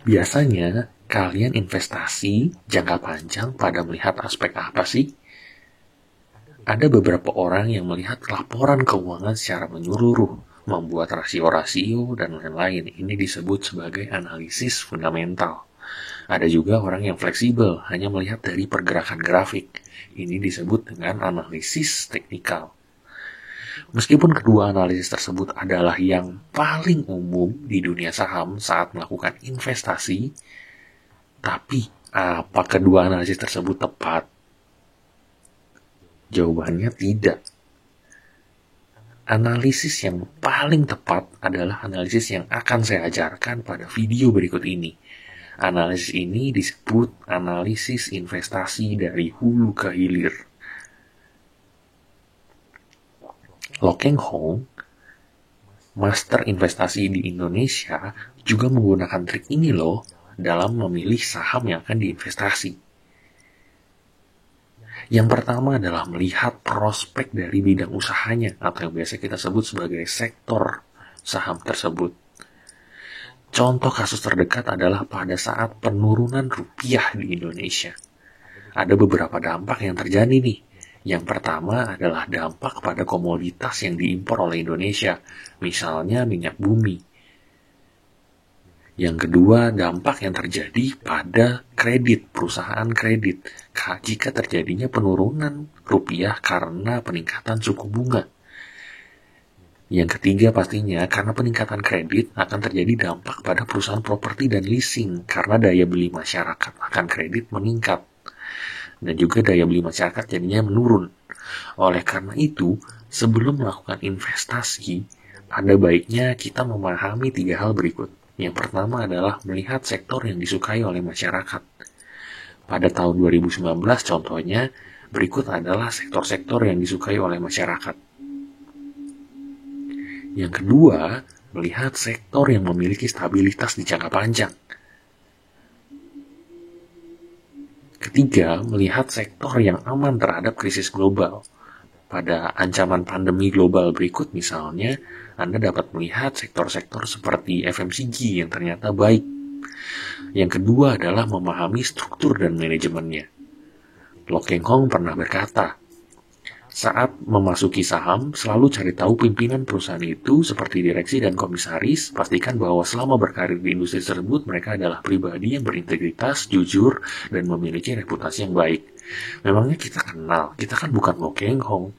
Biasanya, kalian investasi jangka panjang pada melihat aspek apa sih? Ada beberapa orang yang melihat laporan keuangan secara menyeluruh, membuat rasio-rasio, dan lain-lain. Ini disebut sebagai analisis fundamental. Ada juga orang yang fleksibel, hanya melihat dari pergerakan grafik. Ini disebut dengan analisis teknikal. Meskipun kedua analisis tersebut adalah yang paling umum di dunia saham saat melakukan investasi, tapi apa kedua analisis tersebut tepat? Jawabannya tidak. Analisis yang paling tepat adalah analisis yang akan saya ajarkan pada video berikut ini. Analisis ini disebut analisis investasi dari hulu ke hilir. Lo Keng Hong, master investasi di Indonesia, juga menggunakan trik ini loh dalam memilih saham yang akan diinvestasi. Yang pertama adalah melihat prospek dari bidang usahanya atau yang biasa kita sebut sebagai sektor saham tersebut. Contoh kasus terdekat adalah pada saat penurunan rupiah di Indonesia. Ada beberapa dampak yang terjadi nih. Yang pertama adalah dampak pada komoditas yang diimpor oleh Indonesia, misalnya minyak bumi. Yang kedua, dampak yang terjadi pada kredit, perusahaan kredit, jika terjadinya penurunan rupiah karena peningkatan suku bunga. Yang ketiga pastinya, karena peningkatan kredit akan terjadi dampak pada perusahaan properti dan leasing, karena daya beli masyarakat akan kredit meningkat. Dan juga daya beli masyarakat jadinya menurun. Oleh karena itu, sebelum melakukan investasi, ada baiknya kita memahami 3 hal berikut. Yang pertama adalah melihat sektor yang disukai oleh masyarakat. Pada tahun 2019 contohnya, berikut adalah sektor-sektor yang disukai oleh masyarakat. Yang kedua, melihat sektor yang memiliki stabilitas di jangka panjang. Ketiga, melihat sektor yang aman terhadap krisis global. Pada ancaman pandemi global berikut misalnya, Anda dapat melihat sektor-sektor seperti FMCG yang ternyata baik. Yang kedua adalah memahami struktur dan manajemennya. Lo Keng Hong pernah berkata, saat memasuki saham, selalu cari tahu pimpinan perusahaan itu seperti direksi dan komisaris, pastikan bahwa selama berkarir di industri tersebut mereka adalah pribadi yang berintegritas, jujur, dan memiliki reputasi yang baik. Memangnya kita kenal, kita kan bukan Lo Keng Hong.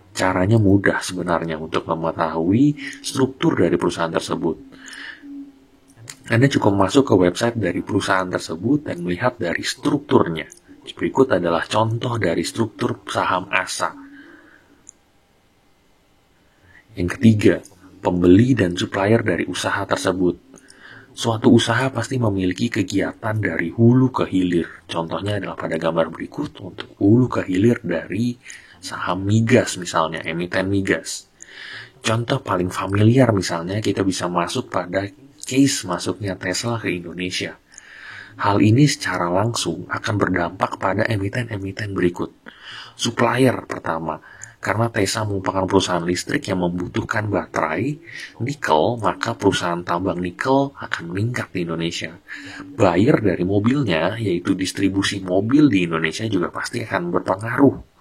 Caranya mudah sebenarnya untuk mengetahui struktur dari perusahaan tersebut. Anda cukup masuk ke website dari perusahaan tersebut dan melihat dari strukturnya. Berikut adalah contoh dari struktur saham ASA. Yang ketiga, pembeli dan supplier dari usaha tersebut. Suatu usaha pasti memiliki kegiatan dari hulu ke hilir. Contohnya adalah pada gambar berikut untuk hulu ke hilir dari saham migas misalnya, emiten migas. Contoh paling familiar misalnya kita bisa masuk pada case masuknya Tesla ke Indonesia. Hal ini secara langsung akan berdampak pada emiten-emiten berikut. Supplier pertama, karena Tesla merupakan perusahaan listrik yang membutuhkan baterai, nikel, maka perusahaan tambang nikel akan meningkat di Indonesia. Buyer dari mobilnya, yaitu distribusi mobil di Indonesia juga pasti akan berpengaruh.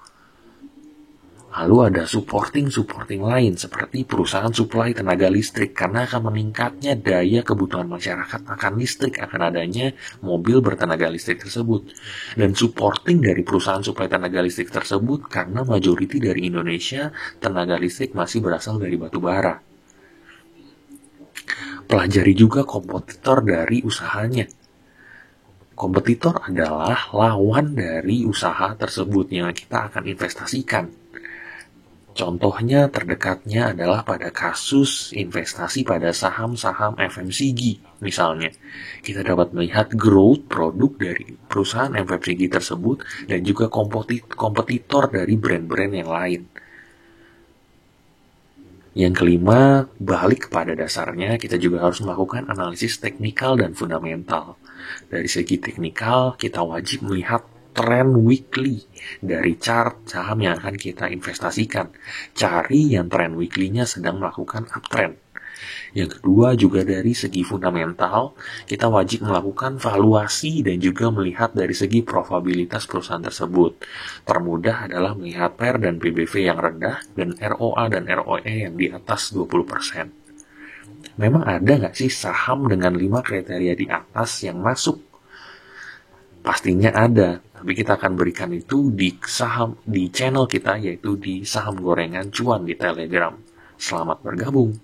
Lalu ada supporting lain seperti perusahaan suplai tenaga listrik karena akan meningkatnya daya kebutuhan masyarakat akan listrik akan adanya mobil bertenaga listrik tersebut. Dan supporting dari perusahaan suplai tenaga listrik tersebut karena majoriti dari Indonesia tenaga listrik masih berasal dari batu bara. Pelajari juga kompetitor dari usahanya. Kompetitor adalah lawan dari usaha tersebut yang kita akan investasikan. Contohnya terdekatnya adalah pada kasus investasi pada saham-saham FMCG. Misalnya, kita dapat melihat growth produk dari perusahaan FMCG tersebut dan juga kompetitor dari brand-brand yang lain. Yang kelima, balik kepada dasarnya, kita juga harus melakukan analisis teknikal dan fundamental. Dari segi teknikal, kita wajib melihat trend weekly dari chart saham yang akan kita investasikan. Cari yang trend weekly-nya sedang melakukan uptrend. Yang kedua juga dari segi fundamental, kita wajib melakukan valuasi dan juga melihat dari segi probabilitas perusahaan tersebut. Termudah adalah melihat PER dan PBV yang rendah dan ROA dan ROE yang di atas 20%. Memang ada nggak sih saham dengan 5 kriteria di atas yang masuk? Pastinya ada, tapi kita akan berikan itu di channel kita, yaitu di Saham Gorengan Cuan di Telegram. Selamat bergabung.